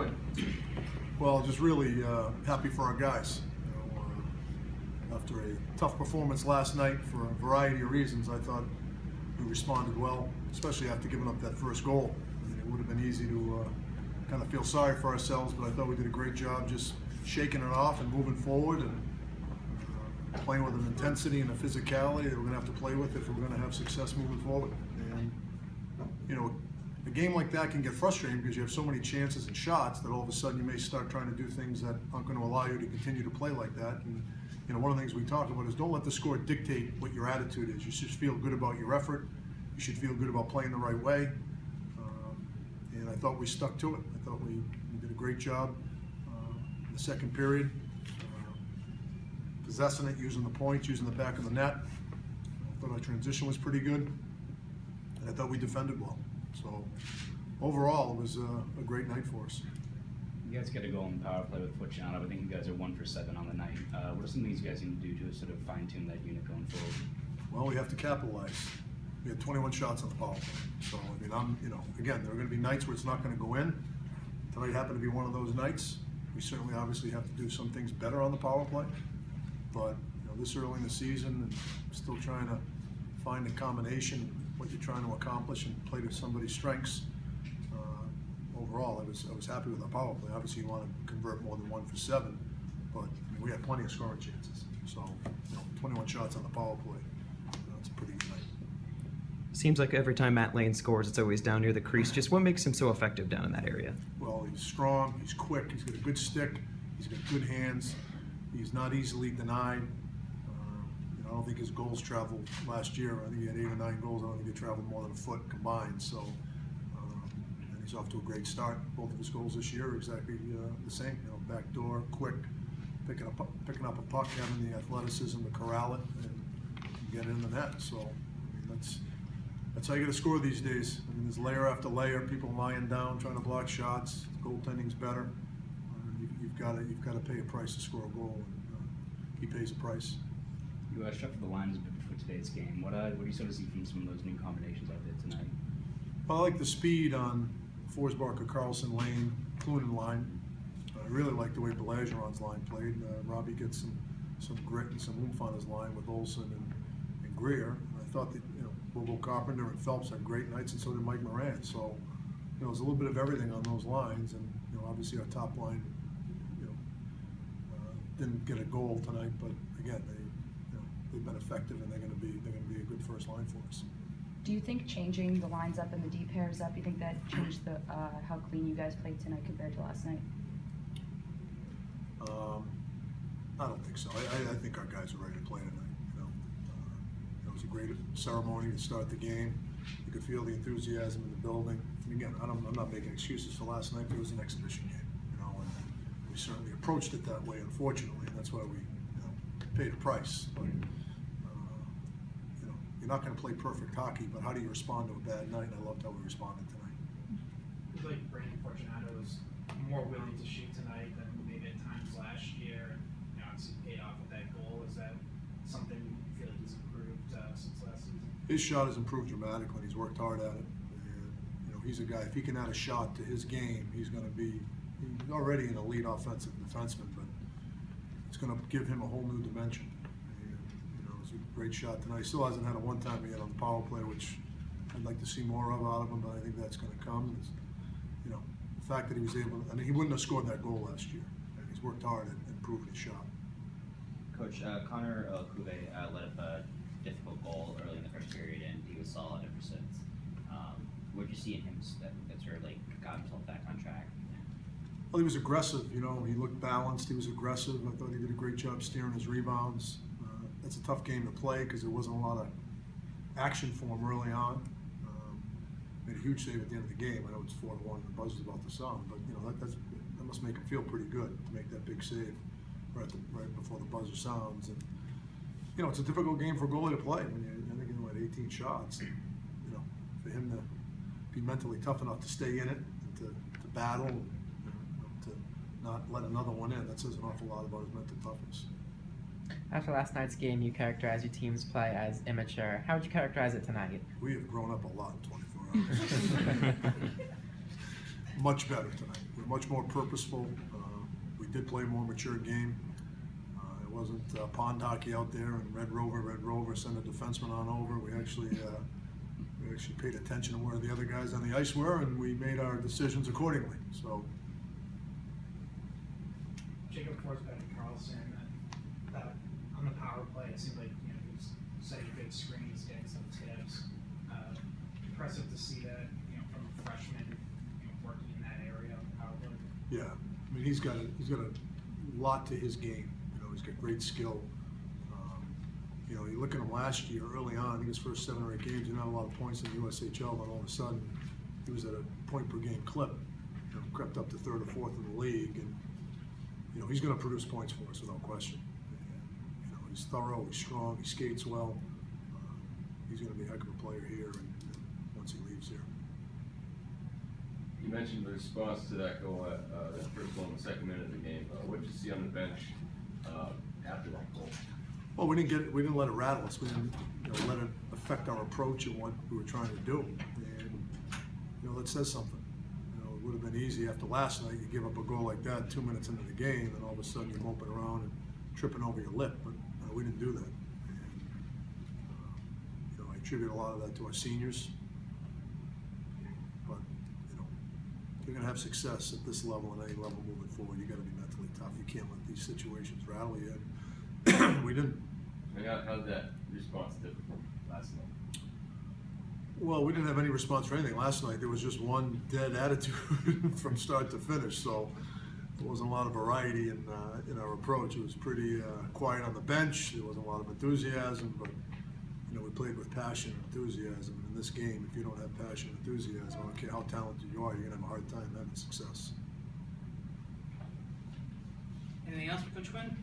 Quinn. Well, just really happy for our guys. After a tough performance last night for a variety of reasons, I thought we responded well, especially after giving up that first goal. I mean, it would have been easy to kind of feel sorry for ourselves, but I thought we did a great job just shaking it off and moving forward and playing with an intensity and a physicality that we're going to have to play with if we're going to have success moving forward. And, you know, a game like that can get frustrating because you have so many chances and shots that all of a sudden you may start trying to do things that aren't going to allow you to continue to play like that. And, you know, one of the things we talk about is don't let the score dictate what your attitude is. You should feel good about your effort. You should feel good about playing the right way. And I thought we stuck to it. I thought we did a great job in the second period. Possessing it, using the points, using the back of the net. I thought our transition was pretty good. And I thought we defended well. So overall, it was a great night for us. You guys get a goal in the power play with Fortunato. I think you guys are 1 for 7 on the night. What are some things you guys need to do to sort of fine-tune that unit going forward? Well, we have to capitalize. We had 21 shots on the power play. So, I mean, again, there are going to be nights where it's not going to go in. Tonight happened to be one of those nights. We certainly obviously have to do some things better on the power play. But, you know, this early in the season, and still trying to find a combination, what you're trying to accomplish and play to somebody's strengths. Overall, I was happy with our power play. Obviously, you want to convert more than 1 for 7, but I mean, we had plenty of scoring chances. So, you know, 21 shots on the power play. That's a pretty good night. Seems like every time Matt Lane scores, it's always down near the crease. Just what makes him so effective down in that area? Well, he's strong, he's quick, he's got a good stick, he's got good hands, he's not easily denied. You know, I don't think his goals traveled last year. I think he had 8 or 9 goals. I don't think he traveled more than a foot combined. So, and he's off to a great start. Both of his goals this year are exactly the same. You know, back door, quick, picking up a puck, having the athleticism to corral it and get it in the net. So, I mean, that's how you get a score these days. I mean, there's layer after layer, people lying down, trying to block shots. Goaltending's better. You've got to pay a price to score a goal, and he pays a price. You shuffled the lines a bit before today's game. What do you sort of see from some of those new combinations out there tonight? Well, I like the speed on Forsbarker, Carlson, Lane, Clunin line. I really like the way Belageron's line played. Robbie gets some grit and some oomph on his line with Olsen and Greer. And I thought that, you know, Bobo Carpenter and Phelps had great nights, and so did Mike Moran. So, you know, there's a little bit of everything on those lines, and, you know, obviously our top line, you know, didn't get a goal tonight, but again, they've been effective, and they're going to be a good first line for us. Do you think changing the lines up and the deep pairs up, you think that changed the how clean you guys played tonight compared to last night? I don't think so. I think our guys are ready to play tonight. You know, it was a great ceremony to start the game. You could feel the enthusiasm in the building. And again, I'm not making excuses for last night, but it was an exhibition game. You know, and we certainly approached it that way, unfortunately, and that's why we, you know, paid a price. But you're not going to play perfect hockey, but how do you respond to a bad night? And I loved how we responded tonight. I feel like Brandon Fortunato was more willing to shoot tonight than maybe at times last year, and, you know, obviously paid off with that goal. Is that something you feel like he's improved since last season? His shot has improved dramatically, and he's worked hard at it. And, you know, he's a guy, if he can add a shot to his game, he's already an elite offensive defenseman, but it's going to give him a whole new dimension. Great shot tonight. He still hasn't had a one-time yet on the power play, which I'd like to see more of out of him, but I think that's going to come. You know, the fact that he was able to, I mean, he wouldn't have scored that goal last year. And he's worked hard at improving his shot. Coach, Connor Kuve let up a difficult goal early in the first period, and he was solid ever since. What did you see in him that sort of like got himself back on track? Well, he was aggressive. You know, he looked balanced. He was aggressive. I thought he did a great job steering his rebounds. It's a tough game to play because there wasn't a lot of action for him early on. Made a huge save at the end of the game. I know it's 4-1 and the buzz is about to sound, but you know that must make him feel pretty good to make that big save right before the buzzer sounds. And you know, it's a difficult game for a goalie to play when I think he had 18 shots. And, you know, for him to be mentally tough enough to stay in it and to battle, and, you know, to not let another one in, that says an awful lot about his mental toughness. After last night's game, you characterized your team's play as immature. How would you characterize it tonight? We have grown up a lot in 24 hours. Much better tonight. We're much more purposeful. We did play a more mature game. It wasn't pond hockey out there and Red Rover, send a defenseman on over. We actually paid attention to where the other guys on the ice were, and we made our decisions accordingly. So. Jacob Forsberg and Carlson, that on the power play, it seemed like he was setting good screens, getting some tips. Impressive to see that from a freshman working in that area on the power play. Yeah, I mean he's got a lot to his game. He's got great skill. You look at him last year, early on, I think his first 7 or 8 games, he didn't have a lot of points in the USHL, but all of a sudden, he was at a point per game clip. Crept up to 3rd or 4th in the league, and he's going to produce points for us without question. And, he's thorough, he's strong, he skates well. He's going to be a heck of a player here, and once he leaves here. You mentioned the response to that goal, that first goal in the second minute of the game. What did you see on the bench after that goal? Well, we didn't let it rattle us. We didn't let it affect our approach and what we were trying to do. And that says something. It would have been easy after last night. You give up a goal like that 2 minutes into the game, and all of a sudden you're moping around and tripping over your lip. But we didn't do that. And I attribute a lot of that to our seniors. But if you're going to have success at this level and any level moving forward, you got to be mentally tough. You can't let these situations rattle you. We didn't. I mean, how did that response differ from last night? Well, we didn't have any response for anything last night. There was just one dead attitude from start to finish. So there wasn't a lot of variety in our approach. It was pretty quiet on the bench. There wasn't a lot of enthusiasm, but we played with passion and enthusiasm. And in this game, if you don't have passion and enthusiasm, I don't care how talented you are, you're gonna have a hard time having success. Anything else for Coach Quinn?